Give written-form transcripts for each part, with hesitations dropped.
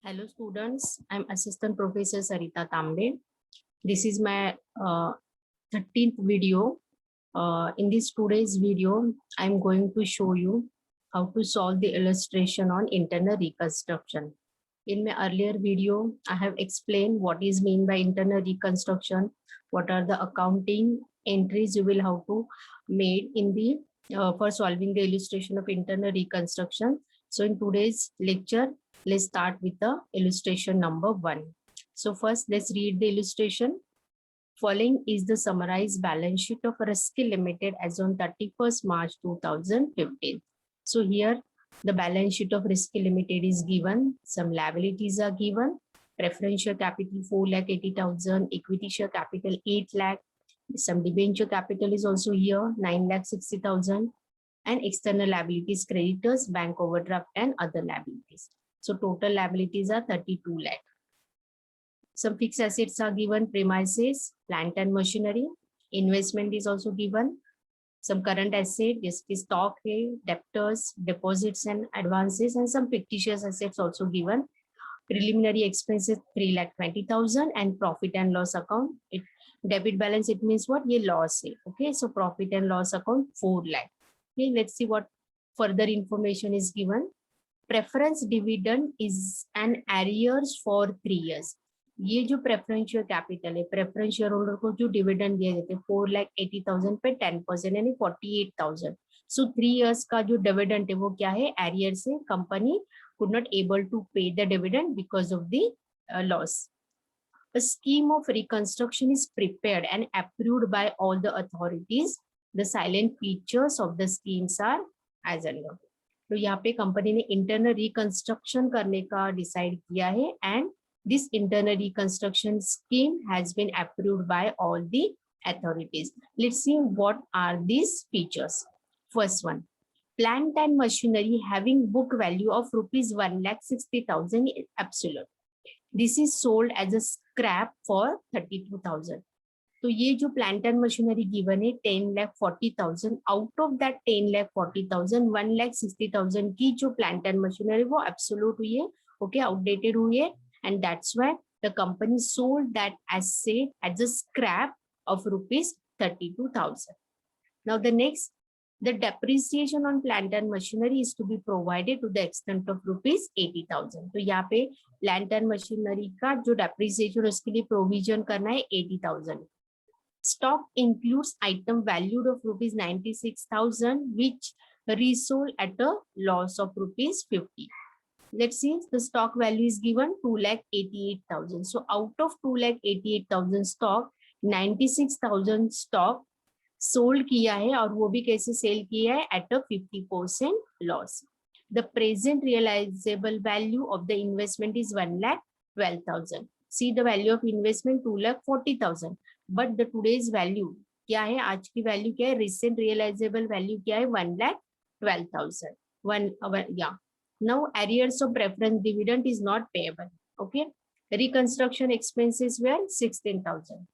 Hello students, I'm Assistant Professor Sarita Tambe. This is my 13th video. In this today's video, I'm going to show you how to solve the illustration on internal reconstruction. In my earlier video, I have explained what is mean by internal reconstruction, what are the accounting entries you will have to made in the for solving the illustration of internal reconstruction. So in today's lecture, let's start with the illustration number 1. So first, let's read the illustration. Following is the summarized balance sheet of Ruskin Limited as on 31st March 2015. So here, the balance sheet of Ruskin Limited is given. Some liabilities are given. Preferential capital 4,80,000, equity share capital 8 lakh. Some debenture capital is also here 9,60,000, and external liabilities, creditors, bank overdraft, and other liabilities. So total liabilities are 32 lakh. Some fixed assets are given, premises, plant and machinery. Investment is also given. Some current asset, stock, debtors, deposits and advances, and some fictitious assets also given. Preliminary expenses 3,20,000, and profit and loss account. Debit balance, it means what? Ye loss hai. Okay, so profit and loss account 4 lakh. Okay, let's see what further information is given. Preference dividend is an arrears for 3 years. ये जो preferential capital है, preference share holder को जो dividend दिया जाता है 4,80,000 पे 10% यानी 48,000. सो 3 years का जो डिविडेंड है वो क्या है? एरियर से company could not able to pay the dividend because of the loss. A scheme of reconstruction is prepared and approved by all the authorities. The silent features of the schemes are as under. तो यहाँ पे company ने internal reconstruction करने का decide किया है, and this internal reconstruction scheme has been approved by all the authorities. Let's see what are these features. First one, plant and machinery having book value of rupees 1,60,000 is absolute. This is sold as a scrap for 32,000. तो ये जो plant and machinery given है 10,40,000, out of that 10,40,000 1,60,000 की जो plant and machinery वो absolute हुई है, okay, outdated हुई है, and that's why the company sold that asset as a scrap of rupees 32,000. Now the next, the depreciation on plant and machinery is to be provided to the extent of rupees 80,000. तो यहाँ पे plant and machinery का जो depreciation उसके लिए provision करना है 80,000. Stock includes item valued of rupees 96,000 which resold at a loss of rupees 50. Let's see, the stock value is given 2,88,000. So out of 2,88,000 stock, 96,000 stock sold किया है, और वो भी कैसे सेल किया है? At a 50% loss. The present realizable value of the investment is 1,12,000. See, the value of investment 2,40,000. But the today's value क्या है? आज की वैल्यू क्या है? Recent realizable value क्या है? 1,12,000. Yeah. Now arrears of preference dividend is not payable. Okay. Reconstruction expenses were 16,000.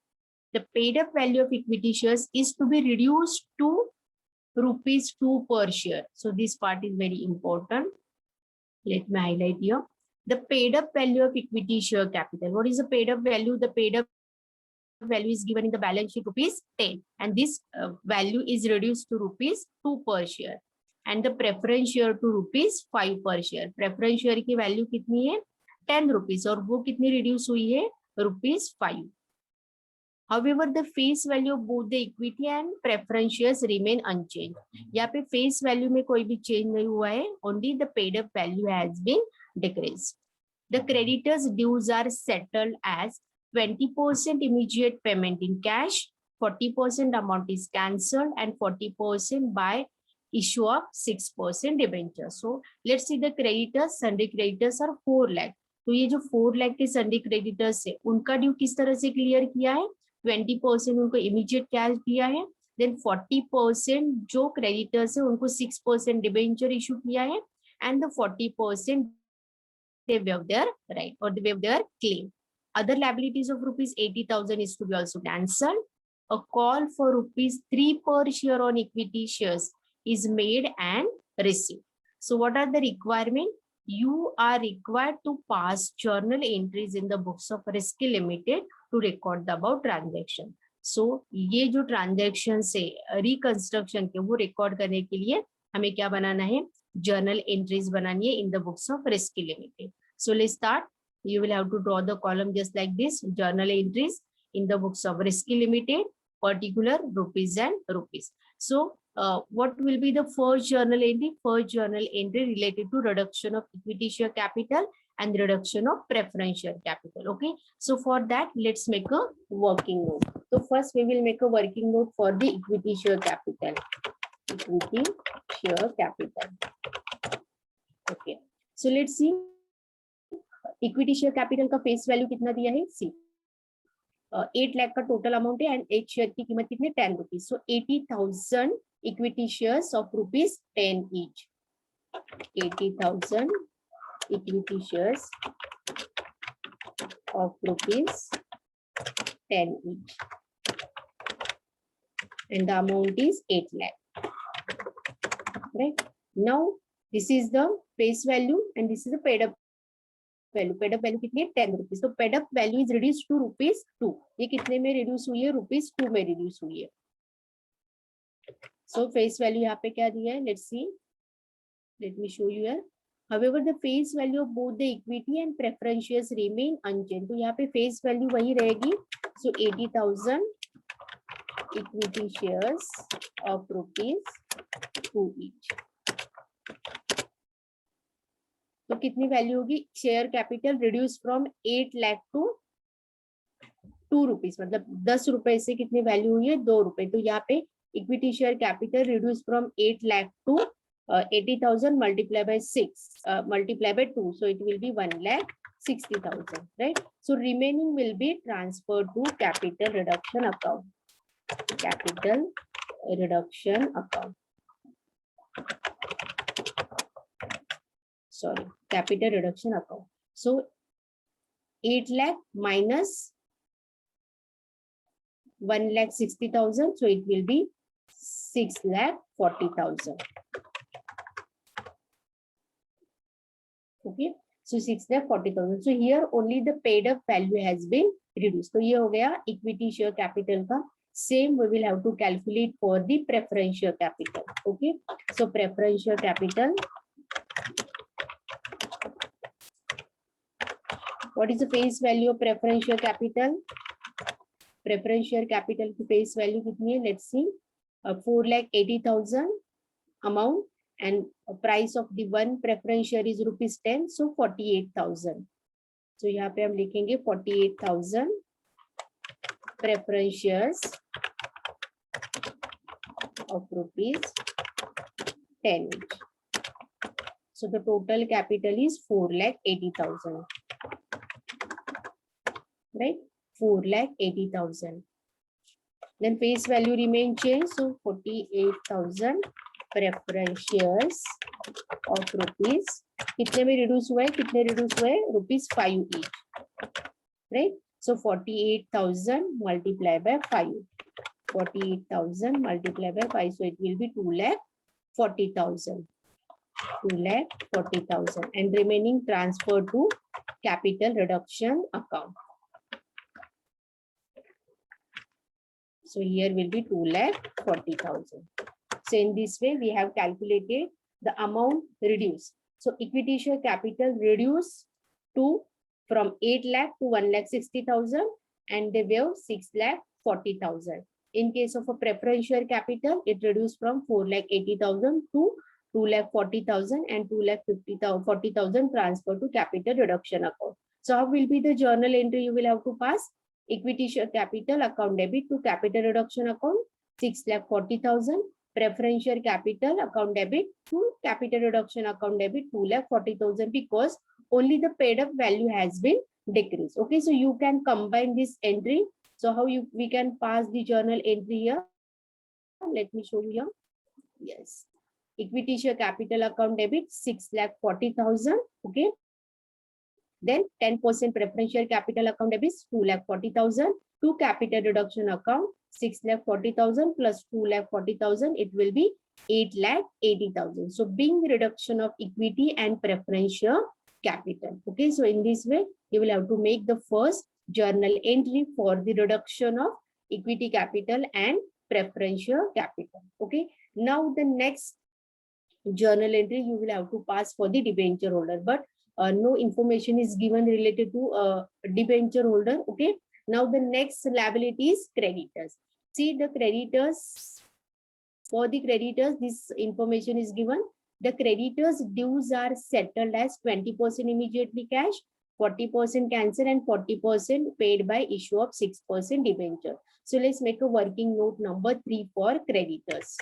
The paid up value of equity shares is to be reduced to rupees 2 per share. So this part is very important. Let me highlight here. The paid up value of equity share capital. What is the paid up value? The paid up value is given in the balance sheet rupees 10, and this value is reduced to rupees 2 per share. And the preference share to rupees 5 per share. Preference share की value कितनी है? 10 rupees, और वो कितनी reduce हुई है? rupees 5. However, the face value of both the equity and preference shares remain unchanged. यहाँ पे face value में कोई भी change नहीं हुआ है. Only the paid up value has been decreased. The creditors' dues are settled as 20% immediate payment in cash, 40% amount is cancelled, and 40% by issue of 6% debenture. So let's see the creditors. Sundry creditors are 4 lakh. तो ये जो 4 lakh के sundry creditors है, उनका due किस तरह से clear किया है? 20% उनको इमीडिएट कैश दिया है, देन 40% जो क्रेडिटर्स है उनको 6% डिबेंचर इशू किया है, and the 40% they waive their right or they waive their claim. Other liabilities of rupees 80,000 is to be also cancelled. A call for rupees 3 per share on equity shares is made and received. So what are the requirement? you are required to pass journal entries in the books of Risky Limited to record the above transaction. So ये जो transaction से reconstruction के वो record करने के लिए हमें क्या बनाना है, जर्नल एंट्रीज बनानी है in the books of risky limited. So let's start. You will have to draw the column just like this, journal entries in the books of Risky Limited, particular rupees and rupees. So what will be the first journal entry? First journal entry related to reduction of equity share capital and reduction of preference share capital. Okay, so for that let's make a working note. So first we will make a working note for the equity share capital. Equity share capital. Okay, so let's see. Equity share capital का face value कितना दिया है, सी 8 लाख का total amount है and एक share की कीमत कितनी, 10 rupees. So 80,000 equity shares of rupees 10 each. 80,000 equity shares of rupees 10 each and the amount is 8 lakh. Right now this is the face value and this is the paid up value. Paid up value कितनी है, 10 rupees. तो paid up value is reduce to ₹2. ये कितने में reduce हुई है, ₹2 में reduce हुई है. सो फेस वैल्यू यहाँ पे क्या दिया है, let's see, let me show you here. However, the face value of both the equity and preference shares remain unchanged. तो यहाँ पे फेस वैल्यू वही रहेगी. So 80,000 equity shares of ₹2 each. तो कितनी वैल्यू होगी, share capital reduce from 8 lakh to 2 rupees, मतलब 10 रुपए से कितनी वैल्यू हुई है, 2 रुपए. तो यहाँ पे equity share capital reduce from 8 lakh to 80,000 multiply by 6 multiply by 2, so it will be 1,60,000. Right. So remaining will be transfer to capital reduction account. Capital reduction account, sorry, capital reduction account. So 8 lakh minus 1,60,000, so it will be 6,40,000. Okay, so 6,40,000. So here only the paid up value has been reduced. तो ये हो गया equity share capital का. Same we will have to calculate for the preference share capital. Okay, so preference share capital. What is the face value of preference share capital? Preference share capital की face value कितनी है? Let's see. 4,80,000 amount and price of the one preference share is ₹10, so 48,000. So यहाँ पे हम लिखेंगे 48,000 preference shares of ₹10 each. So the total capital is 4,80,000. Right, 4,80,000. Then face value remain changed, so 48,000 preference shares of rupees कितने में reduce हुआ है, कितने reduce हुए, ₹5 each. Right, so 48,000 multiplied by 5. 48,000 multiplied by 5, so it will be 2,40,000. 2,40,000 and remaining transfer to capital reduction account. So here will be 2,40,000. So in this way we have calculated the amount reduced. So equity share capital reduced to from 8 lakh to 1,60,000 and they were 6,40,000. In case of a preference share capital, it reduced from 4,80,000 to 2,40,000 and 2,40,000 transfer to capital reduction account. So how will be the journal entry you will have to pass? Equity share capital account debit to capital reduction account 6,40,000. Preference share capital account debit to capital reduction account debit 2,40,000 because only the paid up value has been decreased. Okay, so you can combine this entry. So how we can pass the journal entry here? Let me show you here. Yes, equity share capital account debit 6,40,000. Okay. Then 10% preference share capital account debit 2,40,000 to capital reduction account 6,40,000 plus 2,40,000, it will be 8,80,000. So being reduction of equity and preferential capital. Okay, so in this way, you will have to make the first journal entry for the reduction of equity capital and preferential capital. Okay, now the next journal entry you will have to pass for the debenture holder, but no information is given related to debenture holder. Okay, now the next liability is creditors. See the creditors. For the creditors, this information is given. The creditors dues are settled as 20% immediately cash, 40% cancel, and 40% paid by issue of 6% debenture. So let's make a working note number 3 for creditors.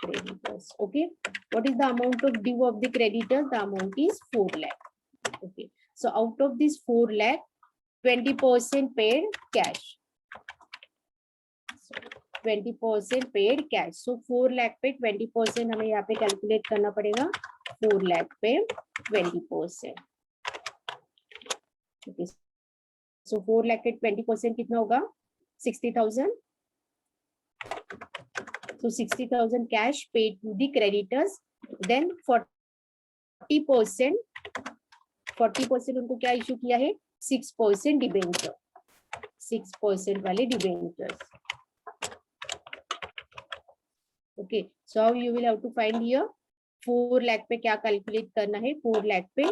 Creditors. Okay, what is the amount of due of the creditors? The amount is 4 lakh. Okay, so out of this 4 lakh, 20% paid cash. 20% paid cash. So 4 lakh पे 20% हमें यहाँ पे calculate करना पड़ेगा. 4 lakh पे 20%. Okay. So 4 lakh पे 20% कितना होगा? 60,000. So 60,000 cash paid to the creditors. Then 40% उनको क्या इशू किया है? 6% डिबेंचर. 6% वाले debentures. Okay, so how you will have to find here? 4 lakh पे क्या कैलकुलेट करना है? 4 lakh पे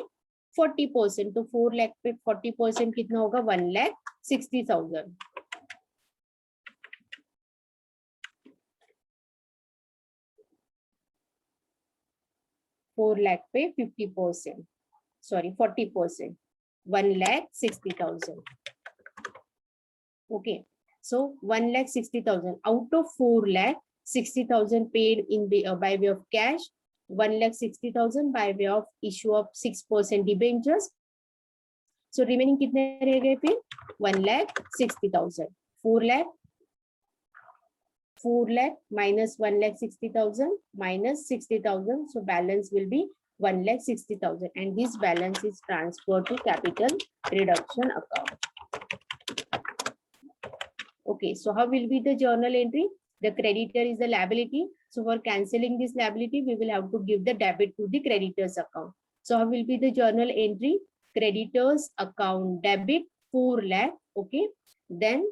40%. तो 4 lakh पे 40% कितना होगा? 1,60,000. 4 lakh पे 50%. Sorry, 40%. 1,60,000. Okay, so 1,60,000 out of 4 lakh. 60,000 paid in by way of cash, 1,60,000 by way of issue of 6% debentures. So remaining कितने रह गए फिर? 1,60,000. 4 lakh minus 1,60,000 minus 60,000. So balance will be 1,60,000, and this balance is transferred to capital reduction account. Okay, so how will be the journal entry? The creditor is the liability. So for cancelling this liability, we will have to give the debit to the creditors account. So how will be the journal entry? Creditors account debit 4 lakh. Okay. Then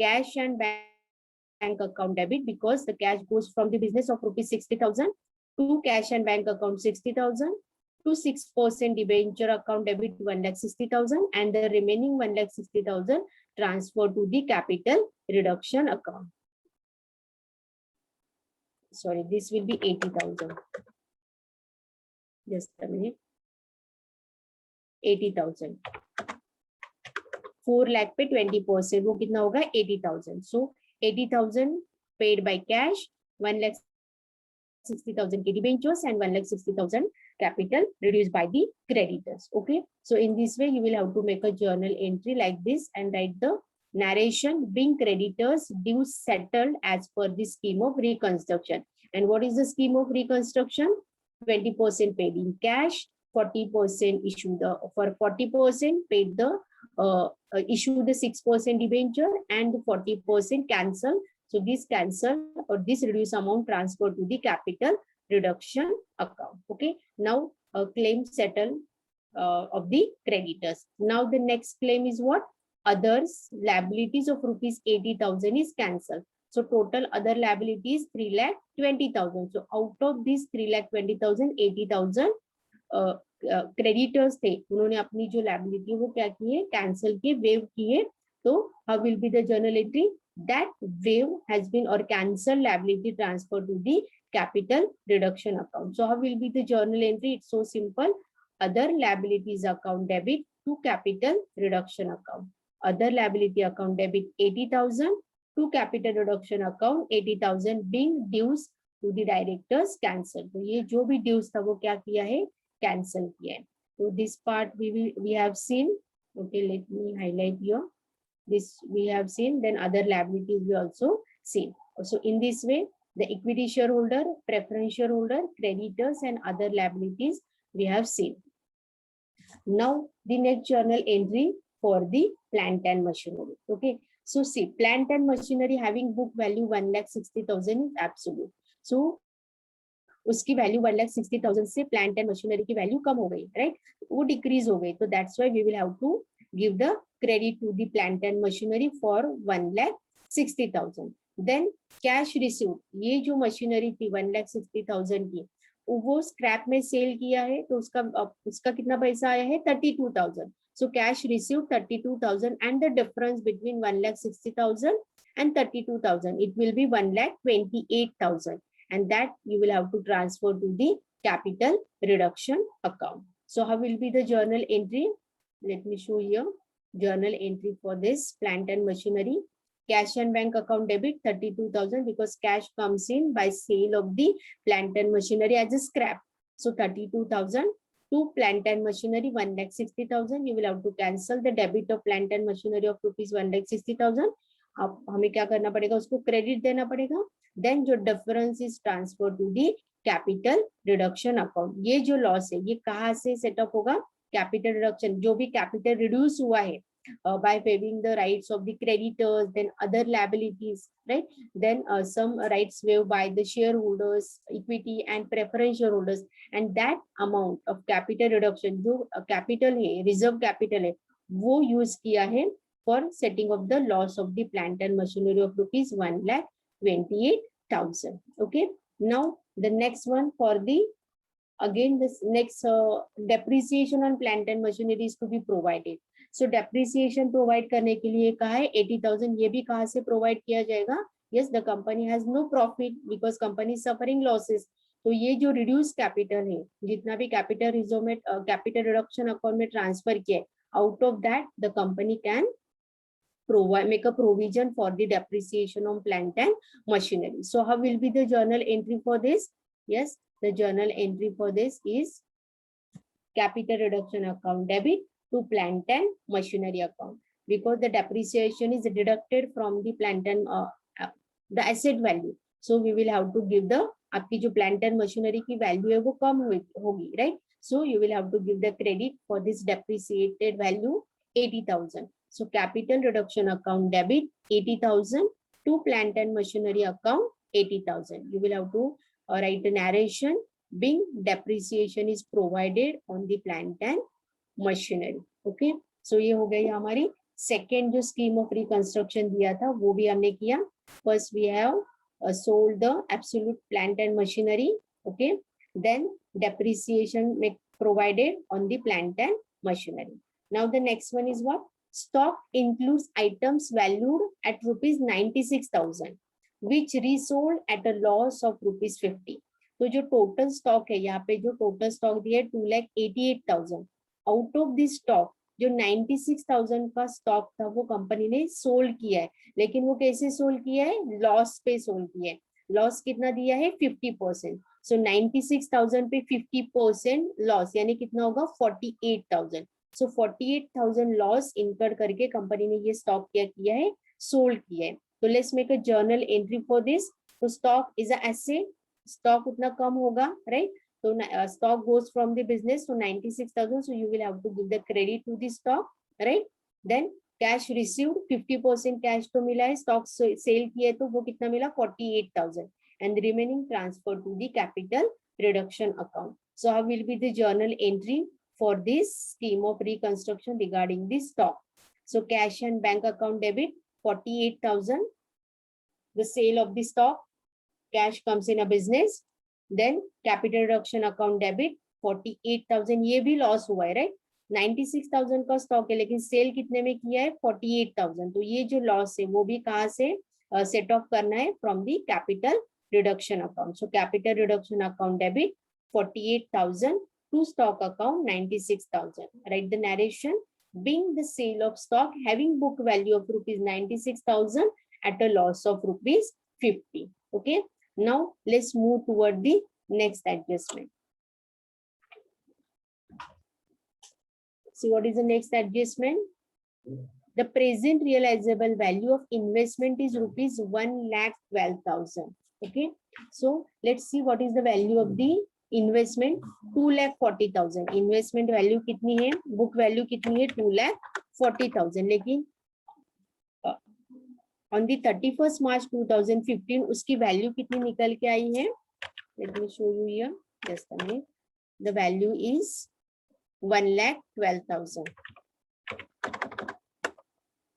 cash and bank account debit, because the cash goes from the business of rupees 60,000 to cash and bank account 60,000 to 6% debenture account debit 1,60,000, and the remaining 1,60,000 transfer to the capital reduction account. Sorry, this will be 80,000. Just a minute. 80,000. 4 lakh पे 20%, वो कितना होगा? 80,000. So 80,000 paid by cash, 1,60,000 के debentures, and 1,60,000 capital reduced by the creditors. Okay. So in this way, you will have to make a journal entry like this and write the narration being creditors dues settled as per the scheme of reconstruction. And what is the scheme of reconstruction? 20% paid in cash, 40% issue the for 40% paid the issue the 6% debenture, and 40% cancel. So this cancel or this reduced amount transferred to the capital reduction account. Okay. Now a claim settle of the creditors. Now the next claim is what? Others liabilities of rupees 80,000 is cancelled. So total other liabilities 3,20,000. So out of this 3,20,000, 80,000 creditors थे, उन्होंने अपनी जो liability वो क्या किए? Cancel किए, waive किए. So how will be the journal entry? That waive has been or cancel liability transferred to the capital reduction account. So how will be the journal entry? It's so simple. Other liabilities account debit to capital reduction account. Other liability account debit 80,000 to capital reduction account 80,000 being dues to the directors cancel. तो ये जो भी dues था वो क्या किया है? Cancel किया है. So this part we have seen. Okay, let me highlight here. This we have seen. Then other liabilities we also seen. So in this way, the equity shareholder, preference shareholder, creditors, and other liabilities we have seen. Now the next journal entry for the plant and machinery. Okay, so see, plant and machinery having book value 1,60,000 is absolute. So उसकी value 1,60,000 से plant and machinery की value कम हो गई, right, वो decrease हो गई. तो that's why we will have to give the credit to the plant and machinery for 1,60,000. Then cash received, ये जो मशीनरी थी 1,60,000 की, वो स्क्रैप में सेल किया है, तो उसका कितना पैसा आया है 32,000. So cash received 32,000 and the difference between 1,60,000 and 32,000, it will be 1,28,000, and that you will have to transfer to the capital reduction account. So how will be the journal entry? Let me show here journal entry for this plant and machinery. Cash and bank account debit 32,000 because cash comes in by sale of the plant and machinery as a scrap. So 32,000 to plant and machinery 1,60,000. You will have to cancel the debit of plant and machinery of rupees 1,60,000. अब हमें क्या करना पड़ेगा, उसको credit देना पड़ेगा. Then जो difference is transfer to the capital reduction account. ये जो लॉस है ये कहाँ से सेटअप होगा, कैपिटल रिडक्शन, जो भी कैपिटल रिड्यूस हुआ है by waiving the rights of the creditors, then other liabilities, right, then some rights waived by the shareholders, equity and preference shareholders, and that amount of capital reduction जो capital है, reserve capital है, वो use किया है for setting of the loss of the plant and machinery of rupees 1,28,000. Okay, now the next one for the again this next depreciation on plant and machinery is to be provided. So depreciation provide करने के लिए कहा है 80,000. ये भी कहाँ से provide किया जाएगा? Yes, the company has no profit because company is suffering losses. तो ये जो reduce capital है, जितना भी capital reserve में capital reduction account में transfer किया है, out of that the company can provide make a provision for the depreciation on plant and machinery. So how will be the journal entry for this? Yes, the journal entry for this is capital reduction account debit to plant and machinery account, because the depreciation is deducted from the plant and the asset value. So we will have to give the आपकी जो plant and machinery की value है वो कम होगी, right? So you will have to give the credit for this depreciated value 80,000. So capital reduction account debit 80,000 to plant and machinery account 80,000. You will have to write a narration being depreciation is provided on the plant and machinery. Okay, so ये हो गई हमारी second जो scheme of reconstruction दिया था वो भी हमने किया. First we have sold the absolute plant and machinery. Okay, then depreciation provided on the plant and machinery. Now the next one is what? Stock includes items valued at rupees 96,000 which resold at a loss of rupees 50. तो जो total stock है, यहाँ पे जो total stock दिया है 2,88,000. Out of this stock जो 96,000 का स्टॉक था वो कंपनी ने सोल्ड किया है, लेकिन वो कैसे सोल्ड किया है, लॉस पे सोल्ड किया है. लॉस कितना दिया है 50%. सो 96,000 पे 50% लॉस यानी कितना होगा 48,000. सो 48,000 लॉस इनकर करके कंपनी ने ये स्टॉक क्या किया है, सोल्ड किया है. तो let's make a journal entry for this. तो stock is a asset, stock उतना कम होगा, right. So stock goes from the business to 96,000. So you will have to give the credit to the stock, right? Then cash received 50% cash तो मिला है, stock sale किए तो वो कितना मिला 48,000, and the remaining transfer to the capital reduction account. So how will be the journal entry for this scheme of reconstruction regarding the stock? So cash and bank account debit 48,000, the sale of the stock, cash comes in a business. Then capital reduction account debit 48,000, ये भी loss हुआ है, right. 96,000 का stock है लेकिन cell कितने में किया है 48,000. तो ये जो लॉस है वो भी कहाँ से सेट ऑफ करना है, from the capital reduction account. So capital reduction account debit 48,000 to stock account 96,000. Write the narration being the sale of stock having book value of rupees 96,000 at a loss of rupees 50. Okay. Now let's move toward the next adjustment. See what is the next adjustment? The present realizable value of investment is rupees 1,12,000. Okay, so let's see what is the value of the investment. 2,40,000. Investment value कितनी है, book value कितनी है 2,40,000. 40,000, लेकिन on the 31st March 2015 उसकी value कितनी निकल के आई है? Let me show you here, just a minute. The value is 1,12,000.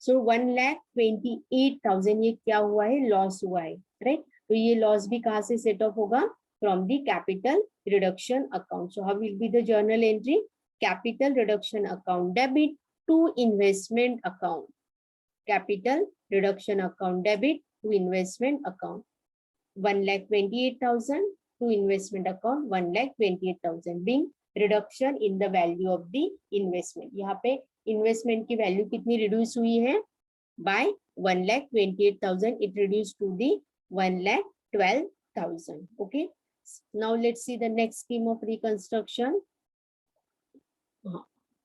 सो 1,28,000 ये क्या हुआ है? लॉस हुआ है, राइट? तो ये लॉस भी कहाँ से सेट ऑफ होगा? From the capital reduction account. So how will be the journal entry? Capital reduction account debit to investment account. Capital reduction account debit to investment account. 1,28,000 to investment account 1,28,000 being reduction in the value of the investment. यहाँ पे investment की value कितनी reduce हुई है? By 1,28,000. It reduce to the 1,12,000. Okay, now let's see the next scheme of reconstruction.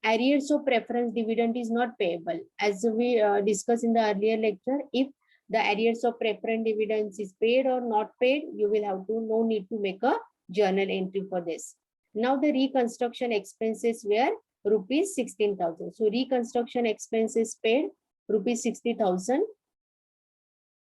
Arrears of preference dividend is not payable. As we discussed in the earlier lecture, if the arrears of preference dividends is paid or not paid, you will have to no need to make a journal entry for this. Now the reconstruction expenses were rupees 16,000. So reconstruction expenses paid rupees 60,000.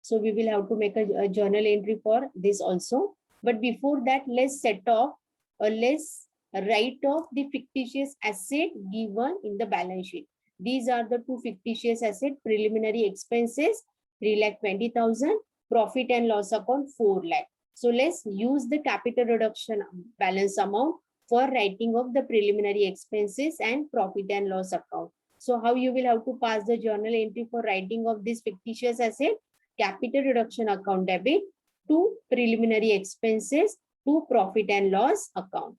So we will have to make a journal entry for this also. But before that, let's set off or let's write off the fictitious asset given in the balance sheet. These are the two fictitious asset: preliminary expenses 3,20,000, profit and loss account 4 lakh. So let's use the capital reduction balance amount for writing of the preliminary expenses and profit and loss account. So how you will have to pass the journal entry for writing of this fictitious asset? Capital reduction account debit to preliminary expenses to profit and loss account.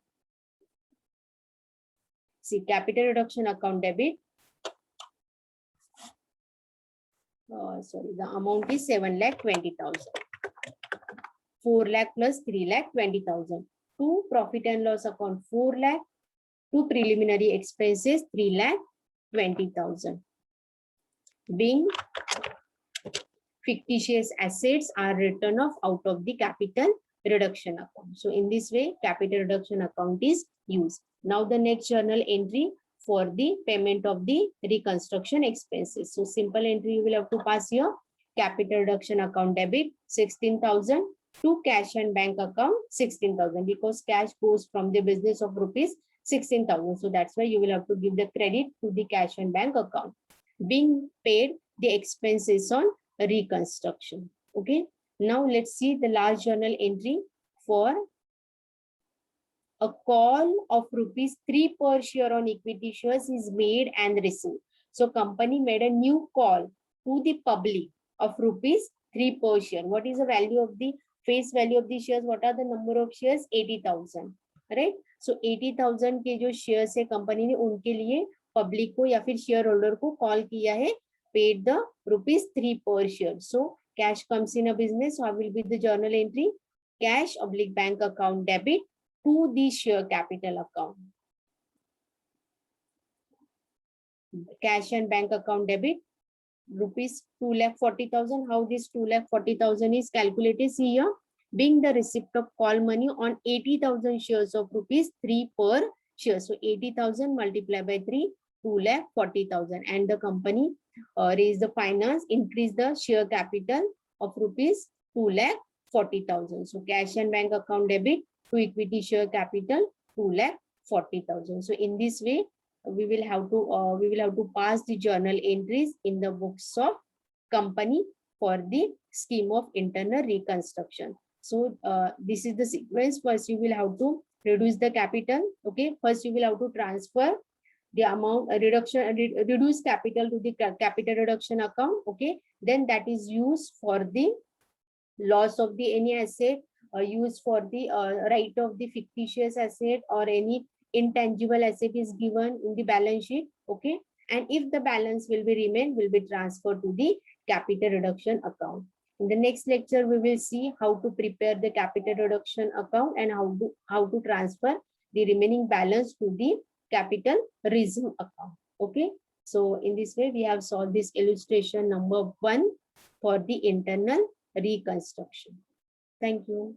See, capital reduction account debit. Sorry, the amount is 7,20,000. 4 lakh plus 3,20,000. To profit and loss account 4 lakh. To preliminary expenses 3,20,000. Being fictitious assets are written off out of the capital reduction account. So in this way, capital reduction account is used. Now the next journal entry for the payment of the reconstruction expenses. So simple entry you will have to pass here. Capital reduction account debit 16,000 to cash and bank account 16,000, because cash goes from the business of rupees 16,000. So that's why you will have to give the credit to the cash and bank account. Being paid the expenses on reconstruction. Okay. Now let's see the last journal entry for a call of rupees 3 per share on equity shares is made and received. So company made a new call to the public of rupees 3 per share. What is the value of the face value of the shares? What are the number of shares? 80,000, right? So 80,000 के जो shares है company ने उनके लिए public को या फिर shareholder को call किया है, paid the rupees 3 per share. So cash comes in a business. How will be the journal entry? Cash / bank account debit to the share capital account. Cash and bank account debit rupees 2,40,000. How this 2,40,000 is calculated? See here, being the receipt of call money on 80,000 shares of rupees 3 per share. So 80,000 multiplied by 3, 2,40,000, and the company raise the finance, increase the share capital of rupees 2,40,000. So cash and bank account debit to equity share capital 2,40,000. So in this way, we will have to pass the journal entries in the books of company for the scheme of internal reconstruction. So this is the sequence. First, you will have to reduce the capital. Okay. First, you will have to transfer the amount reduce capital to the capital reduction account. Okay. Then that is used for the loss of the any asset, used for the write of the fictitious asset, or any intangible asset is given in the balance sheet. Okay. And if the balance will be transferred to the capital reduction account. In the next lecture, we will see how to prepare the capital reduction account and how to transfer the remaining balance to the capital reserve account. Okay. So in this way, we have solved this illustration number 1 for the internal reconstruction. Thank you.